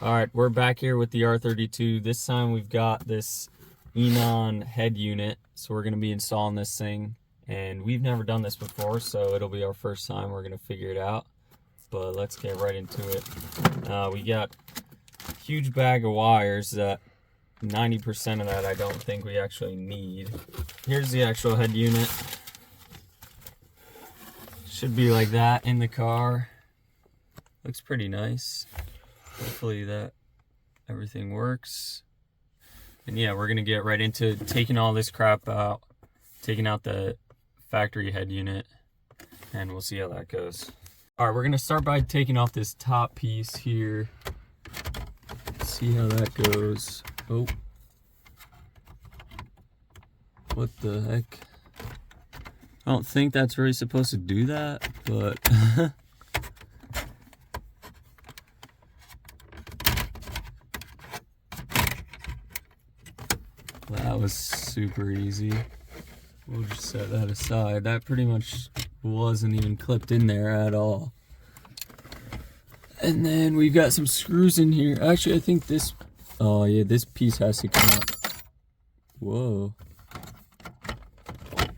All right, we're back here with the R32. This time we've got this Eonon head unit. So we're gonna be installing this thing. And we've never done this before, so it'll be our first time. We're gonna figure it out. But let's get right into it. We got a huge bag of wires that 90% of that I don't think we actually need. Here's the actual head unit. Should be like that in the car. Looks pretty nice. Hopefully that everything works. And yeah, we're gonna get right into taking all this crap out, taking out the factory head unit, and we'll see how that goes. All right, we're gonna start by taking off this top piece here. See how that goes. Oh. What the heck? I don't think that's really supposed to do that, but that was super easy. We'll just set that aside. That pretty much wasn't even clipped in there at all. And then we've got some screws in here. Actually, I think this, oh yeah, this piece has to come out. Whoa.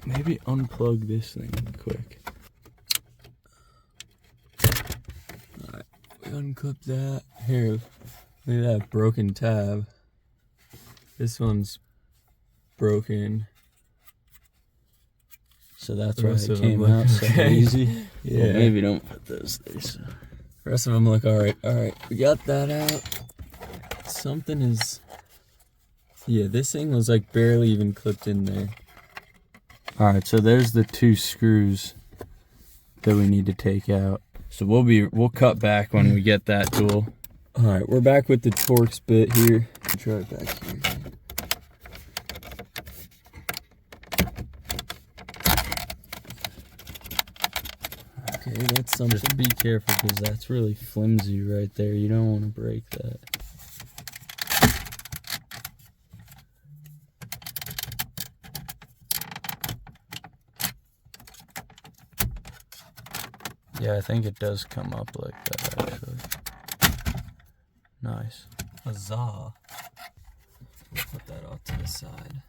Maybe unplug this thing quick. Alright, we unclip that. Here, look at that broken tab. This one's broken. So that's why it came out so easy. Yeah, well, maybe don't put those there. So. The rest of them look alright. Alright, we got that out. Something is... Yeah, this thing was like barely even clipped in there. Alright, so there's the two screws that we need to take out. So we'll cut back when we get that tool. Alright, we're back with the Torx bit here. Try it back here. Okay, that's something. Just be careful because that's really flimsy right there. You don't want to break that. Yeah, I think it does come up like that, actually. Nice. Huzzah. We'll put that off to the side.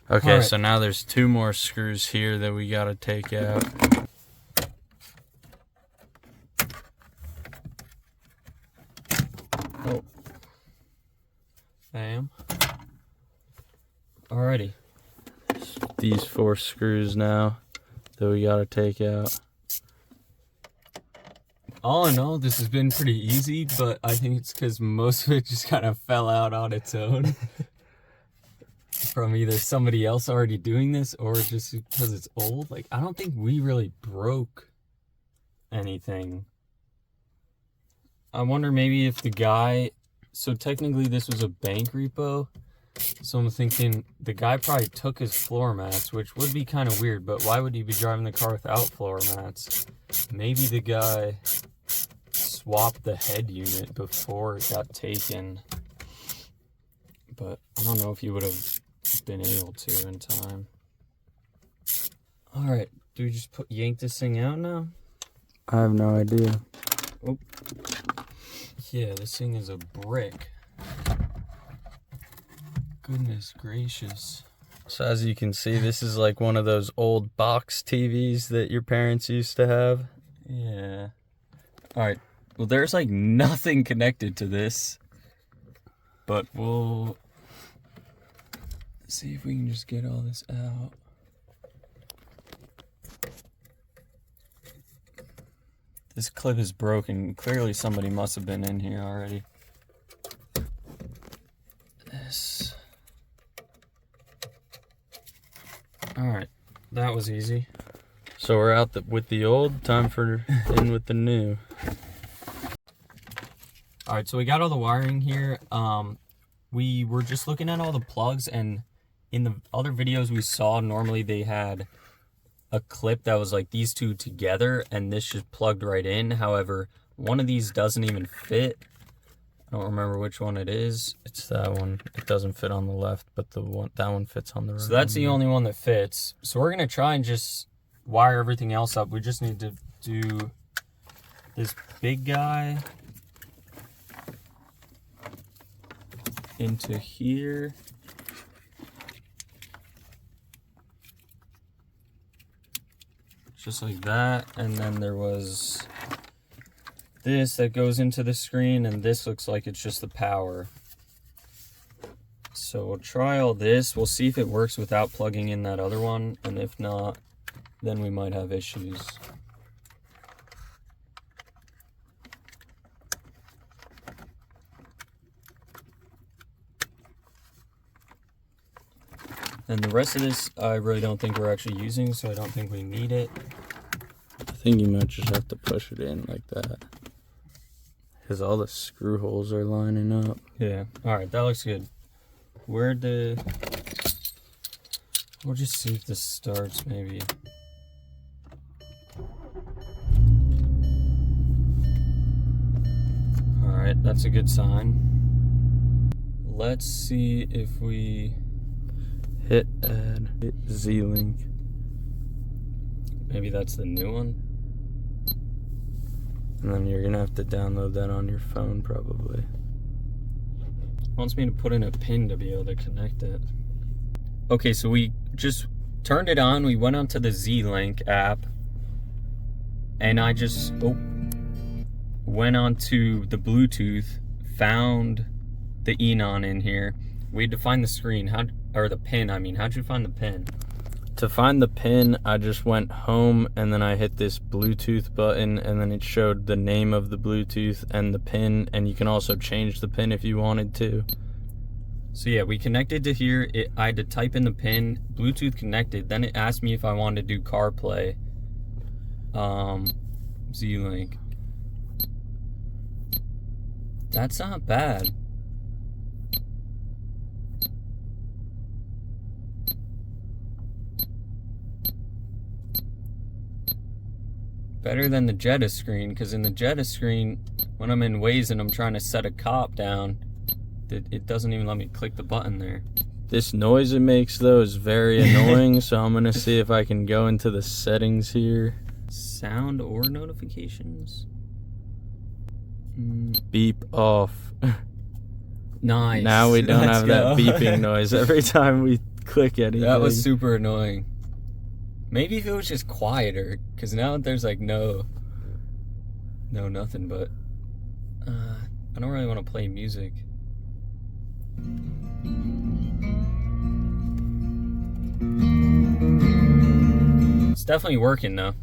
Okay, right. So now there's two more screws here that we gotta take out. Oh. Bam. Alrighty. These 4 screws now that we gotta take out. All in all, this has been pretty easy, but I think it's because most of it just kind of fell out on its own. From either somebody else already doing this or just because it's old. Like, I don't think we really broke anything. I wonder maybe if the guy... So technically this was a bank repo. So I'm thinking the guy probably took his floor mats, which would be kind of weird, but why would he be driving the car without floor mats? Maybe the guy swapped the head unit before it got taken, but I don't know if you would have been able to in time. All right, do we just yank this thing out now? I have no idea. Oh, yeah, this thing is a brick. Goodness gracious. So as you can see, this is like one of those old box TVs that your parents used to have. Yeah. All right. Well, there's like nothing connected to this, but we'll see if we can just get all this out. This clip is broken. Clearly somebody must have been in here already. This. All right. That was easy. So we're out with the old, time for in with the new. All right, so we got all the wiring here. We were just looking at all the plugs, and in the other videos we saw, normally they had a clip that was like these two together, and this just plugged right in. However, one of these doesn't even fit. I don't remember which one it is. It's that one. It doesn't fit on the left, but that one fits on the right. So that's the only one that fits. So we're gonna try and just wire everything else up. We just need to do this big guy into here. Just like that. And then there was this that goes into the screen, and this looks like it's just the power. So we'll try all this. We'll see if it works without plugging in that other one, and if not, then we might have issues. And the rest of this, I really don't think we're actually using, so I don't think we need it. I think you might just have to push it in like that, because all the screw holes are lining up. Yeah, all right, that looks good. We'll just see if this starts, maybe. All right, that's a good sign. Let's see if we hit add, hit Z-Link. Maybe that's the new one. And then you're gonna have to download that on your phone probably. It wants me to put in a pin to be able to connect it. Okay, so we just turned it on. We went onto the Z-Link app, and I just went onto the Bluetooth, found the Eonon in here. We had to find the screen, or the pin, I mean. How'd you find the pin? To find the pin, I just went home and then I hit this Bluetooth button, and then it showed the name of the Bluetooth and the pin, and you can also change the pin if you wanted to. So yeah, we connected to here. I had to type in the pin, Bluetooth connected, then it asked me if I wanted to do CarPlay. Z-Link. That's not bad. Better than the Jetta screen, because in the Jetta screen, when I'm in Waze and I'm trying to set a cop down, it doesn't even let me click the button there. This noise it makes though is very annoying, so I'm gonna see if I can go into the settings here. Sound or notifications? Beep off. Nice. Now we don't have that beeping noise every time we click anything. That was super annoying. Maybe if it was just quieter, because now there's like no nothing, but I don't really want to play music. It's definitely working though.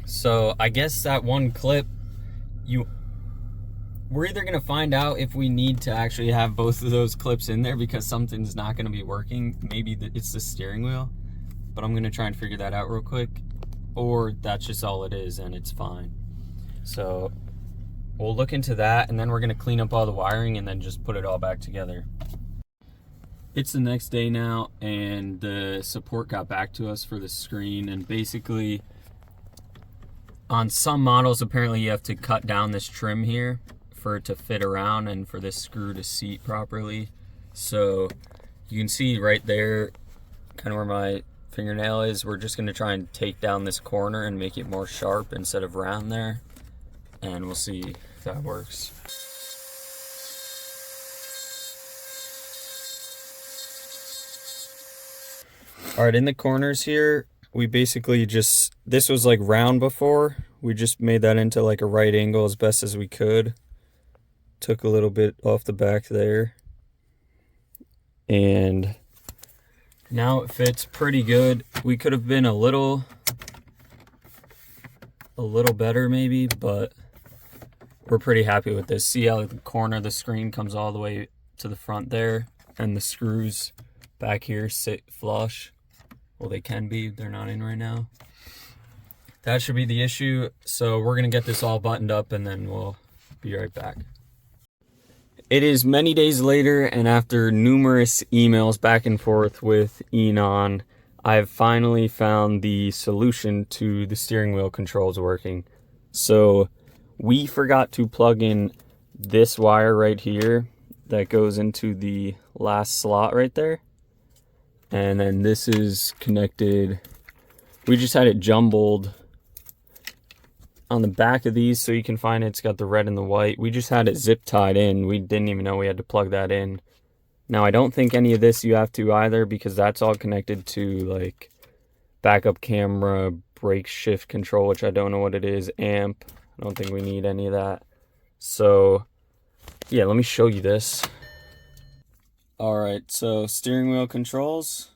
So I guess that one clip, we're either going to find out if we need to actually have both of those clips in there because something's not going to be working. Maybe it's the steering wheel. But I'm gonna try and figure that out real quick, or that's just all it is and it's fine. So we'll look into that, and then we're gonna clean up all the wiring and then just put it all back together. It's the next day now, and the support got back to us for the screen, and basically on some models apparently you have to cut down this trim here for it to fit around and for this screw to seat properly. So you can see right there kind of where my fingernail is. We're just going to try and take down this corner and make it more sharp instead of round there, and we'll see if that works. All right, in the corners here, we basically just, this was like round before, we just made that into like a right angle as best as we could. Took a little bit off the back there, and now it fits pretty good. We could have been a little better maybe, but we're pretty happy with this. See how the corner of the screen comes all the way to the front there, and the screws back here sit flush. Well, they can be, they're not in right now. That should be the issue. So we're gonna get this all buttoned up and then we'll be right back. It is many days later, and after numerous emails back and forth with Eonon, I've finally found the solution to the steering wheel controls working. So we forgot to plug in this wire right here that goes into the last slot right there. And then this is connected. We just had it jumbled on the back of these, so you can find it's got the red and the white. We just had it zip tied in. We didn't even know we had to plug that in. Now I don't think any of this you have to either, because that's all connected to like backup camera, brake shift control, which I don't know what it is, amp. I don't think we need any of that. So yeah, let me show you this. All right, so steering wheel controls.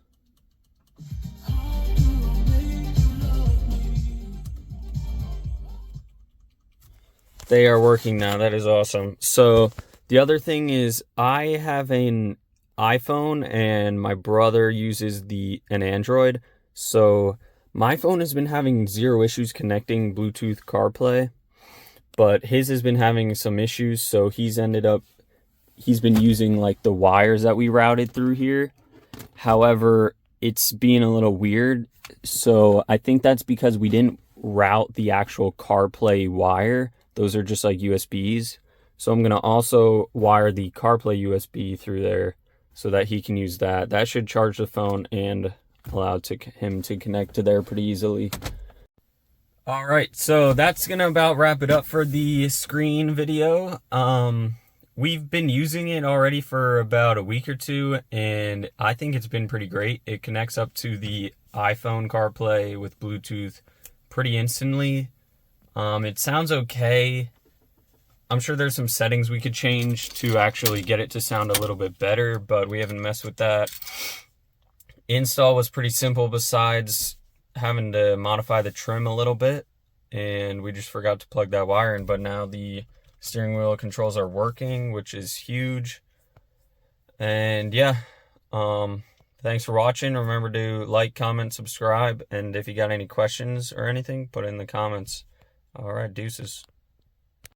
They are working now. That is awesome. So the other thing is I have an iPhone and my brother uses an Android. So my phone has been having 0 issues connecting Bluetooth CarPlay, but his has been having some issues. So he's been using like the wires that we routed through here. However, it's being a little weird. So I think that's because we didn't route the actual CarPlay wire. Those are just like USBs. So I'm going to also wire the CarPlay USB through there so that he can use that. That should charge the phone and allow him to connect to there pretty easily. All right, so that's going to about wrap it up for the screen video. We've been using it already for about a week or two, and I think it's been pretty great. It connects up to the iPhone CarPlay with Bluetooth pretty instantly. It sounds okay. I'm sure there's some settings we could change to actually get it to sound a little bit better, but we haven't messed with that. Install was pretty simple besides having to modify the trim a little bit, and we just forgot to plug that wire in, but now the steering wheel controls are working, which is huge. And yeah, thanks for watching. Remember to like, comment, subscribe, and if you got any questions or anything, put it in the comments. All right, deuces.